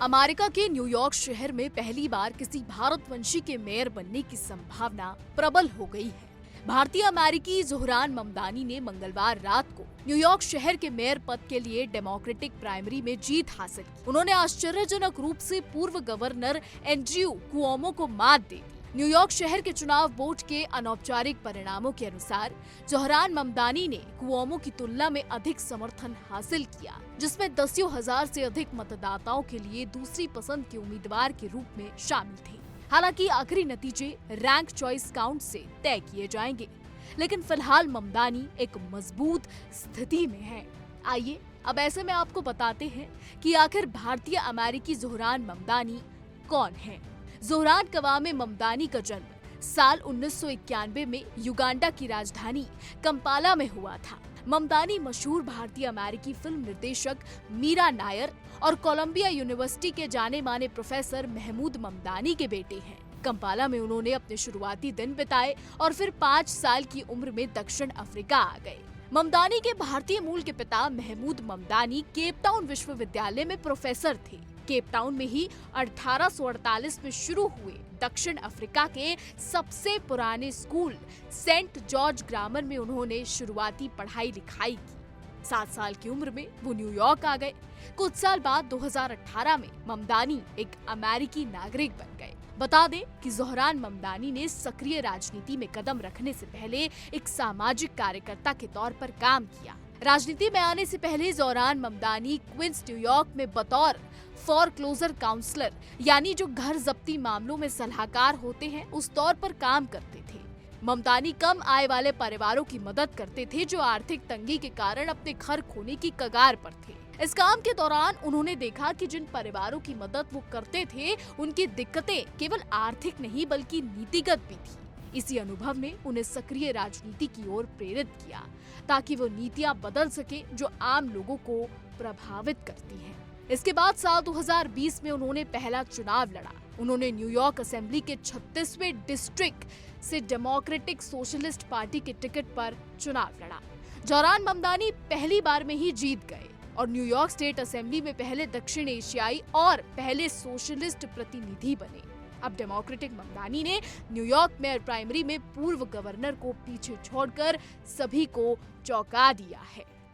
America के New York शहर में पहली बार किसी भारतवंशी के मेयर बनने की संभावना प्रबल हो गई है। भारतीय अमेरिकी ज़ोहरान ममदानी ने मंगलवार रात को न्यूयॉर्क शहर के मेयर पद के लिए डेमोक्रेटिक प्राइमरी में जीत हासिल की। उन्होंने आश्चर्यजनक रूप से पूर्व गवर्नर एंड्रयू कुओमो को मात दे दी। न्यूयॉर्क शहर के चुनाव बोर्ड के अनौपचारिक परिणामों के अनुसार ज़ोहरान ममदानी ने कुओमो की तुलना में अधिक समर्थन हासिल किया, जिसमें दसियों हजार से अधिक मतदाताओं के लिए दूसरी पसंद के उम्मीदवार के रूप में शामिल थे। हालांकि आखिरी नतीजे रैंक चॉइस काउंट से तय किए जाएंगे, लेकिन फिलहाल ममदानी एक मजबूत स्थिति में है। आइए अब ऐसे में आपको बताते हैं कि आखिर भारतीय अमेरिकी ज़ोहरान ममदानी कौन है। ज़ोहरान कवामे ममदानी का जन्म साल 1991 में युगांडा की राजधानी कंपाला में हुआ था। ममदानी मशहूर भारतीय अमेरिकी फिल्म निर्देशक मीरा नायर और कोलंबिया यूनिवर्सिटी के जाने माने प्रोफेसर महमूद ममदानी के बेटे हैं। कंपाला में उन्होंने अपने शुरुआती दिन बिताए और फिर 5 साल की उम्र में दक्षिण अफ्रीका आ गए। ममदानी के भारतीय मूल के पिता महमूद ममदानी केप टाउन विश्वविद्यालय में प्रोफेसर थे। केप टाउन में ही 1848 में शुरू हुए दक्षिण अफ्रीका के सबसे पुराने स्कूल सेंट जॉर्ज ग्रामर में उन्होंने शुरुआती पढ़ाई लिखाई की। 7 साल की उम्र में वो न्यूयॉर्क आ गए। कुछ साल बाद 2018 में ममदानी एक अमेरिकी नागरिक बन गए। बता दें कि ज़ोहरान ममदानी ने सक्रिय राजनीति में कदम रखने से पहले एक सामाजिक कार्यकर्ता के तौर पर काम किया। राजनीति में आने से पहले ज़ोहरान ममदानी क्वींस न्यूयॉर्क में बतौर फॉरक्लोजर काउंसलर यानी जो घर जब्ती मामलों में सलाहकार होते हैं उस तौर पर काम करते थे। ममदानी कम आय वाले परिवारों की मदद करते थे जो आर्थिक तंगी के कारण अपने घर खोने की कगार पर थे। इस काम के दौरान उन्होंने देखा कि जिन परिवारों की मदद वो करते थे उनकी दिक्कतें केवल आर्थिक नहीं बल्कि नीतिगत भी थी। इसी अनुभव ने उन्हें सक्रिय राजनीति की ओर प्रेरित किया ताकि वो नीतियां बदल सके जो आम लोगों को प्रभावित करती हैं। इसके बाद साल 2020 में उन्होंने पहला चुनाव लड़ा। उन्होंने न्यूयॉर्क असेंबली के 36वें डिस्ट्रिक्ट से डेमोक्रेटिक सोशलिस्ट पार्टी के टिकट पर चुनाव लड़ा। ज़ोहरान ममदानी पहली बार में ही जीत गए और न्यूयॉर्क स्टेट असेंबली में पहले दक्षिण एशियाई और पहले सोशलिस्ट प्रतिनिधि बने। अब डेमोक्रेटिक ममदानी ने न्यूयॉर्क मेयर प्राइमरी में पूर्व गवर्नर को पीछे छोड़कर सभी को चौंका दिया है।